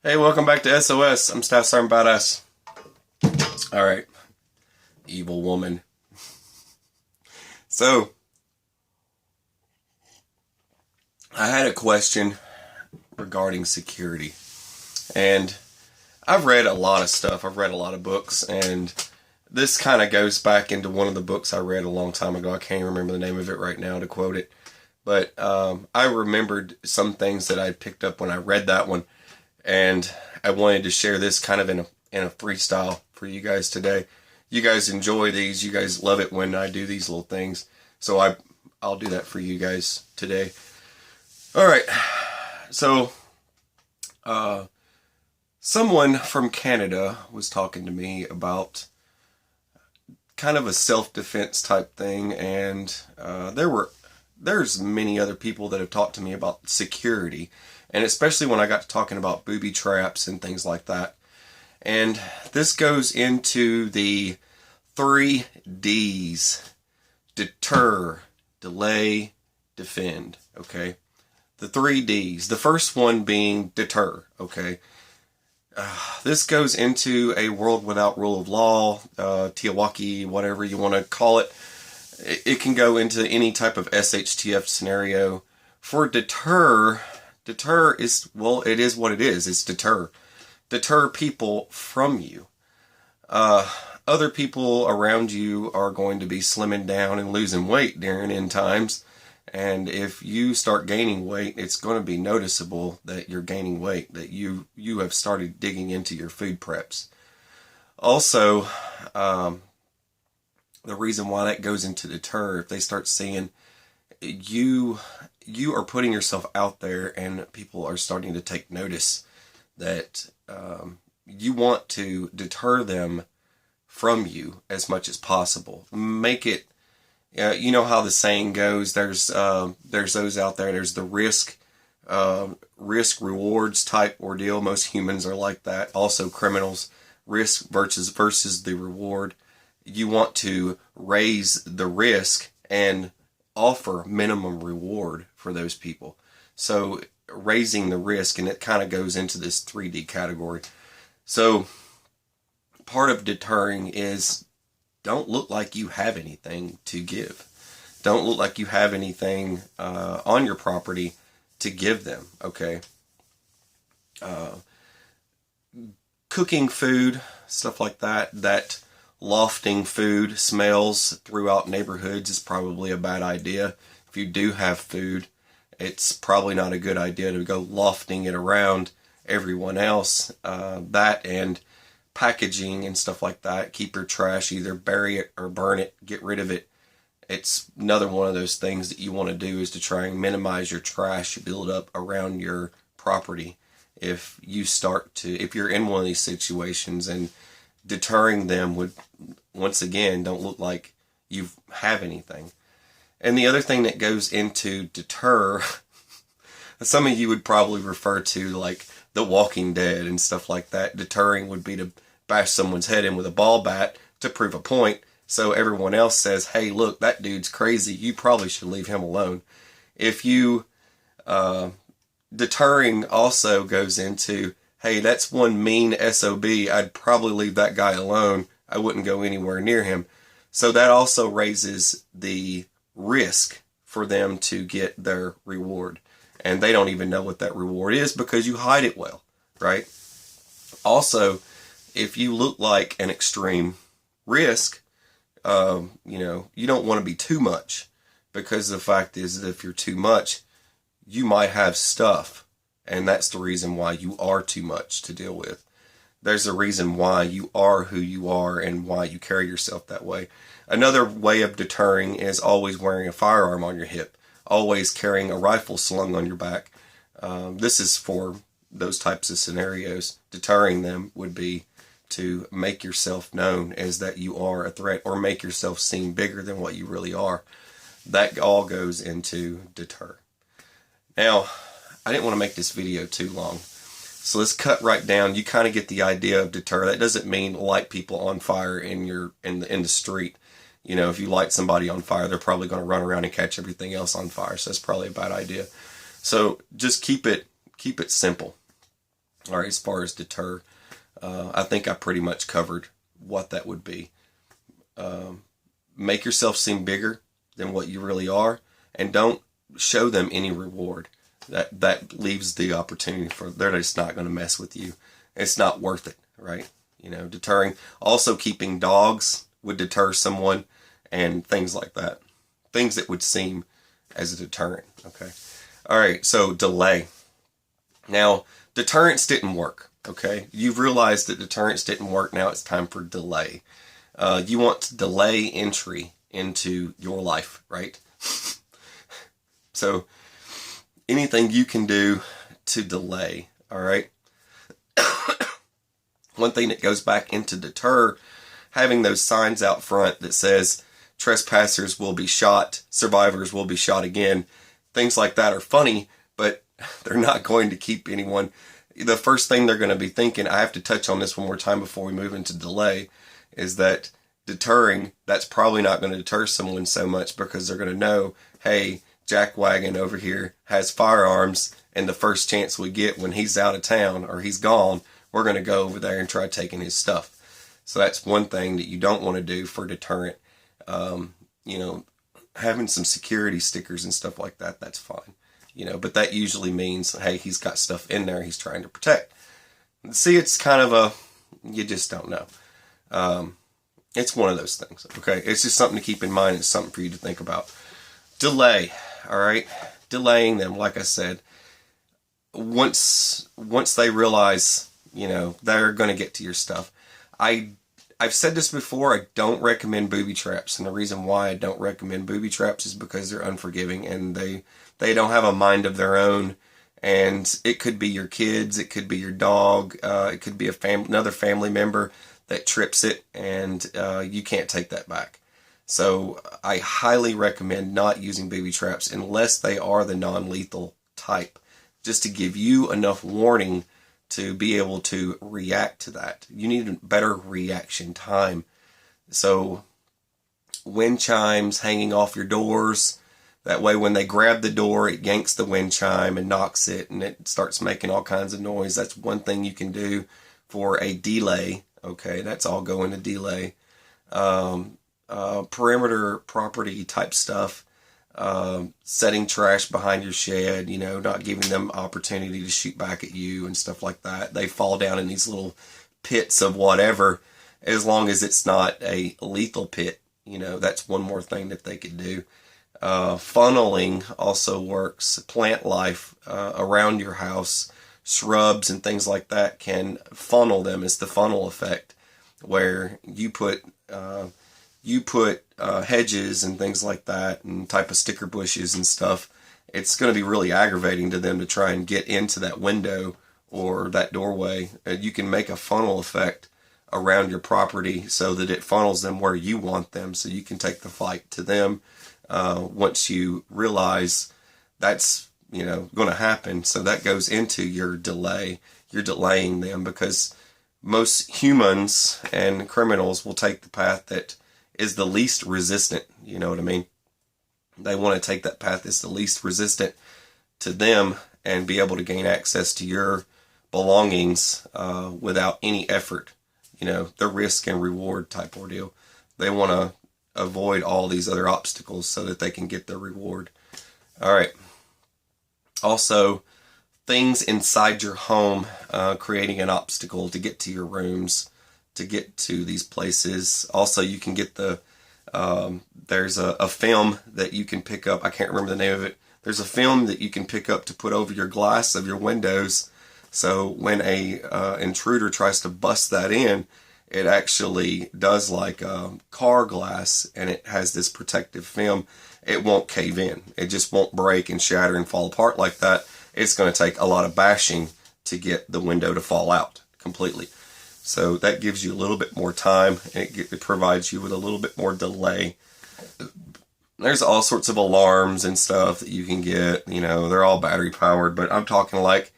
Hey, welcome back to SOS. I'm Staff Sergeant Badass. Alright, evil woman. So, I had a question regarding security. And I've read a lot of stuff. I've read a lot of books. And this kind of goes back into one of the books I read a long time ago. I can't remember the name of it right now to quote it. But I remembered some things that I picked up when I read that one. And I wanted to share this kind of in a freestyle for you guys today. You guys enjoy these. You guys love it when I do these little things. So I'll do that for you guys today. All right. So someone from Canada was talking to me about kind of a self-defense type thing, and there's many other people that have talked to me about security, and especially when I got to talking about booby traps and things like that. And this goes into the 3 Ds: deter, delay, defend. Okay, the 3 Ds. The first one being deter. Okay, this goes into a world without rule of law, TEOTWAWKI, whatever you want to call it. It can go into any type of SHTF scenario. For deter is, well, it is what it is. It's deter. Deter people from you. Other people around you are going to be slimming down and losing weight during end times. And if you start gaining weight, it's going to be noticeable that you're gaining weight, that you have started digging into your food preps. Also, the reason why that goes into deter, if they start seeing you are putting yourself out there and people are starting to take notice that you want to deter them from you as much as possible. Make it, you know how the saying goes, there's those out there, there's the risk rewards type ordeal. Most humans are like that. Also criminals, risk versus the reward. You want to raise the risk and offer minimum reward for those people. So raising the risk, and it kind of goes into this 3D category. So part of deterring is don't look like you have anything to give. Don't look like you have anything on your property to give them, okay? Cooking food, stuff like that lofting food smells throughout neighborhoods is probably a bad idea. If you do have food, it's probably not a good idea to go lofting it around everyone else. That and packaging and stuff like that. Keep your trash, either bury it or burn it, get rid of it. It's another one of those things that you want to do, is to try and minimize your trash build up around your property. If you're in one of these situations, and deterring them would, once again, don't look like you have anything. And the other thing that goes into deter, some of you would probably refer to like The Walking Dead and stuff like that. Deterring would be to bash someone's head in with a ball bat to prove a point, so everyone else says, hey, look, that dude's crazy, you probably should leave him alone. If you deterring also goes into, hey, that's one mean SOB, I'd probably leave that guy alone, I wouldn't go anywhere near him. So that also raises the risk for them to get their reward. And they don't even know what that reward is because you hide it well, right? Also, if you look like an extreme risk, you don't want to be too much, because the fact is that if you're too much, you might have stuff. And that's the reason why you are too much to deal with. There's a reason why you are who you are and why you carry yourself that way. Another way of deterring is always wearing a firearm on your hip, always carrying a rifle slung on your back. This is for those types of scenarios. Deterring them would be to make yourself known as that you are a threat, or make yourself seem bigger than what you really are. That all goes into deter. Now, I didn't want to make this video too long, so let's cut right down. You kind of get the idea of deter. That doesn't mean light people on fire in the street. You know, if you light somebody on fire, they're probably going to run around and catch everything else on fire. So that's probably a bad idea. So just keep it simple. All right, as far as deter, I think I pretty much covered what that would be. Make yourself seem bigger than what you really are, and don't show them any reward. That leaves the opportunity for they're just not going to mess with you. It's not worth it, right? You know, deterring. Also, keeping dogs would deter someone, and things like that. Things that would seem as a deterrent. Okay. All right. So delay. Now, deterrence didn't work. Okay. You've realized that deterrence didn't work. Now it's time for delay. You want to delay entry into your life, right? So anything you can do to delay. All right. One thing that goes back into deter, having those signs out front that says trespassers will be shot, survivors will be shot again. Things like that are funny, but they're not going to keep anyone. The first thing they're going to be thinking, I have to touch on this one more time before we move into delay, is that deterring, that's probably not going to deter someone so much because they're going to know, hey, Jack Wagon over here has firearms, and the first chance we get when he's out of town or he's gone, we're going to go over there and try taking his stuff. So that's one thing that you don't want to do for deterrent. You know, having some security stickers and stuff like that, that's fine. You know, but that usually means, hey, he's got stuff in there he's trying to protect. See, it's kind of you just don't know. It's one of those things, okay? It's just something to keep in mind. It's something for you to think about. Delay, all right? Delaying them, like I said, once they realize, you know, they're going to get to your stuff. I've said this before, I don't recommend booby traps, and the reason why I don't recommend booby traps is because they're unforgiving, and they don't have a mind of their own, and it could be your kids, it could be your dog, it could be another family member that trips it, and you can't take that back. So I highly recommend not using booby traps unless they are the non-lethal type, just to give you enough warning to be able to react to that. You need better reaction time. So wind chimes hanging off your doors, that way when they grab the door, it yanks the wind chime and knocks it, and it starts making all kinds of noise. That's one thing you can do for a delay. Okay, that's all going to delay. Perimeter property type stuff. Setting trash behind your shed, you know, not giving them opportunity to shoot back at you and stuff like that. They fall down in these little pits of whatever, as long as it's not a lethal pit. You know, that's one more thing that they could do. Funneling also works. Plant life around your house, shrubs and things like that can funnel them. It's the funnel effect, where you put hedges and things like that and type of sticker bushes and stuff. It's going to be really aggravating to them to try and get into that window or that doorway. You can make a funnel effect around your property so that it funnels them where you want them, so you can take the fight to them once you realize that's, you know, going to happen. So that goes into your delay. You're delaying them because most humans and criminals will take the path that is the least resistant. You know what I mean? They want to take that path that's the least resistant to them and be able to gain access to your belongings without any effort. You know, the risk and reward type ordeal. They want to avoid all these other obstacles so that they can get their reward. All right. Also, things inside your home creating an obstacle to get to your rooms, to get to these places. Also, you can get there's a film that you can pick up. I can't remember the name of it. There's a film that you can pick up to put over your glass of your windows. So when a intruder tries to bust that in, it actually does like car glass, and it has this protective film. It won't cave in. It just won't break and shatter and fall apart like that. It's going to take a lot of bashing to get the window to fall out completely. So that gives you a little bit more time, and it provides you with a little bit more delay. There's all sorts of alarms and stuff that you can get. You know, they're all battery powered, but I'm talking like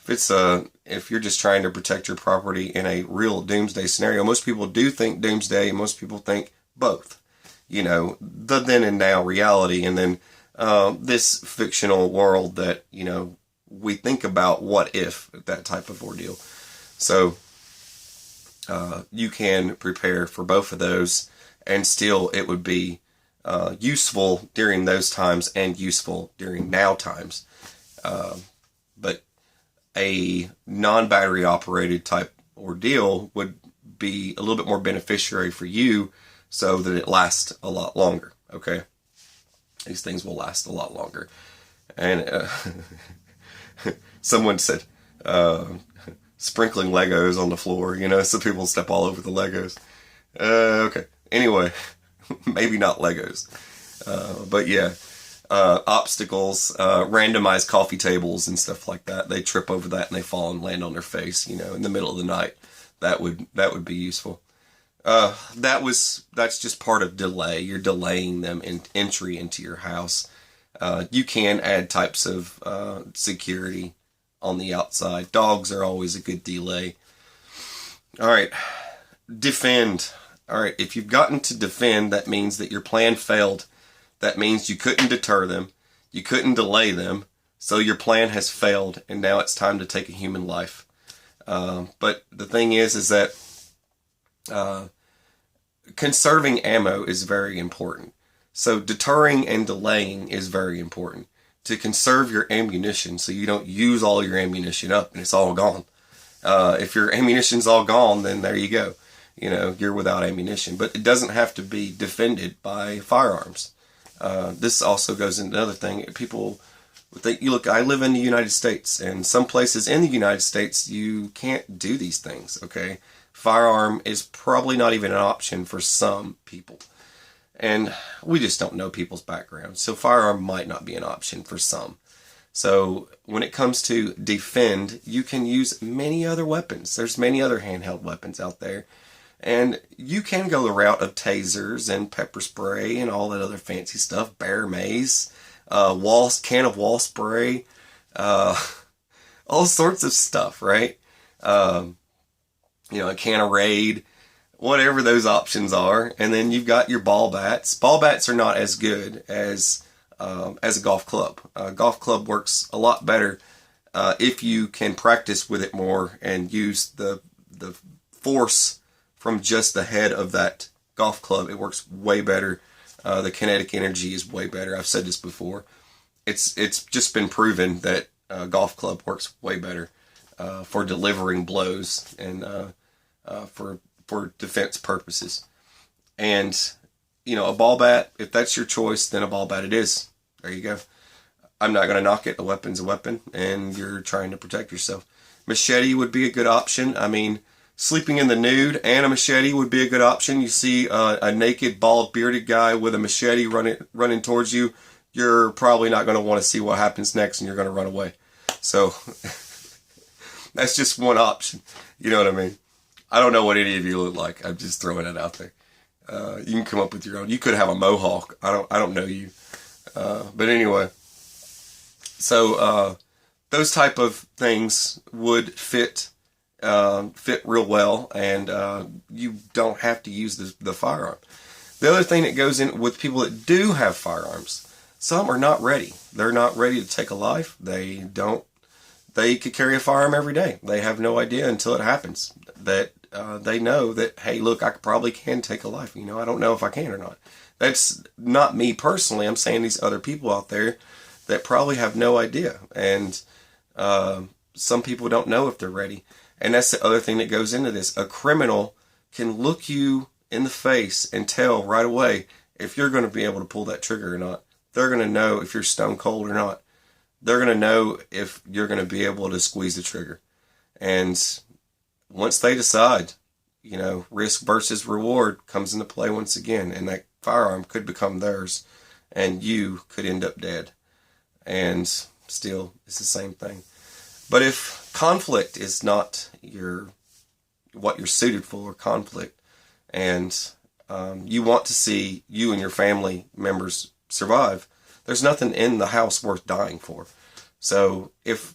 if you're just trying to protect your property in a real doomsday scenario. Most people do think doomsday, and most people think both. You know, the then and now reality, and then this fictional world that, you know, we think about what if, that type of ordeal. So you can prepare for both of those, and still it would be useful during those times and useful during now times. But a non-battery operated type ordeal would be a little bit more beneficiary for you, so that it lasts a lot longer. Okay, these things will last a lot longer. And someone said sprinkling Legos on the floor, so people step all over the Legos. Okay, anyway, maybe not Legos, but yeah, obstacles, randomized coffee tables and stuff like that. They trip over that and they fall and land on their face, in the middle of the night. That would be useful. That's just part of delay. You're delaying them in entry into your house. You can add types of security on the outside. Dogs are always a good delay. All right, defend. All right, if you've gotten to defend, that means that your plan failed. That means you couldn't deter them, you couldn't delay them, so your plan has failed, and now it's time to take a human life. But the thing is that conserving ammo is very important. So deterring and delaying is very important. To conserve your ammunition so you don't use all your ammunition up and it's all gone. If your ammunition's all gone, then there you go. You're without ammunition. But it doesn't have to be defended by firearms. This also goes into another thing. People think, look, I live in the United States, and some places in the United States you can't do these things, okay? Firearm is probably not even an option for some people. And we just don't know people's backgrounds. So firearm might not be an option for some. So when it comes to defend, you can use many other weapons. There's many other handheld weapons out there. And you can go the route of tasers and pepper spray and all that other fancy stuff. Bear mace, can of wall spray, all sorts of stuff, right? A can of Raid, whatever those options are. And then you've got your ball bats. Ball bats are not as good as a golf club. Golf club works a lot better if you can practice with it more and use the force from just the head of that golf club. It works way better. The kinetic energy is way better. I've said this before. It's just been proven that golf club works way better for delivering blows and for defense purposes. And a ball bat, if that's your choice, then a ball bat it is. There you go. I'm not going to knock it. A weapon's a weapon, and you're trying to protect yourself. Machete would be a good option. I mean, sleeping in the nude and a machete would be a good option. You see a naked, bald, bearded guy with a machete running towards you, you're probably not going to want to see what happens next, and you're going to run away. So that's just one option. You know what I mean? I don't know what any of you look like. I'm just throwing it out there. You can come up with your own. You could have a mohawk. I don't know you. But anyway, so those type of things would fit real well, and you don't have to use the firearm. The other thing that goes in with people that do have firearms, some are not ready. They're not ready to take a life. They could carry a firearm every day. They have no idea until it happens that they know that, hey, look, I probably can take a life. I don't know if I can or not. That's not me personally. I'm saying these other people out there that probably have no idea. And some people don't know if they're ready. And that's the other thing that goes into this. A criminal can look you in the face and tell right away if you're going to be able to pull that trigger or not. They're going to know if you're stone cold or not. They're going to know if you're going to be able to squeeze the trigger. And once they decide, risk versus reward comes into play once again. And that firearm could become theirs. And you could end up dead. And still, it's the same thing. But if conflict is not what you're suited for, conflict, and you want to see you and your family members survive, there's nothing in the house worth dying for. So if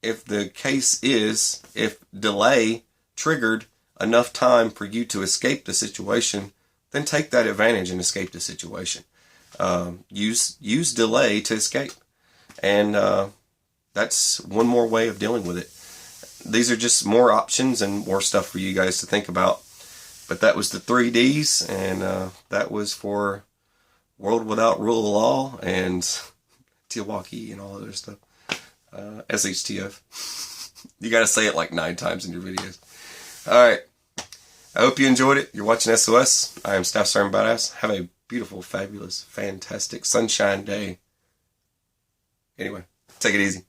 the case is, if delay triggered enough time for you to escape the situation, then take that advantage and escape the situation. Use delay to escape. And that's one more way of dealing with it. These are just more options and more stuff for you guys to think about. But that was the 3Ds, and that was for World Without Rule of Law and TEOTWAWKI and all that other stuff. SHTF. You gotta say it like 9 times in your videos. Alright. I hope you enjoyed it. You're watching SOS. I am Staff Sergeant Badass. Have a beautiful, fabulous, fantastic, sunshine day. Anyway, take it easy.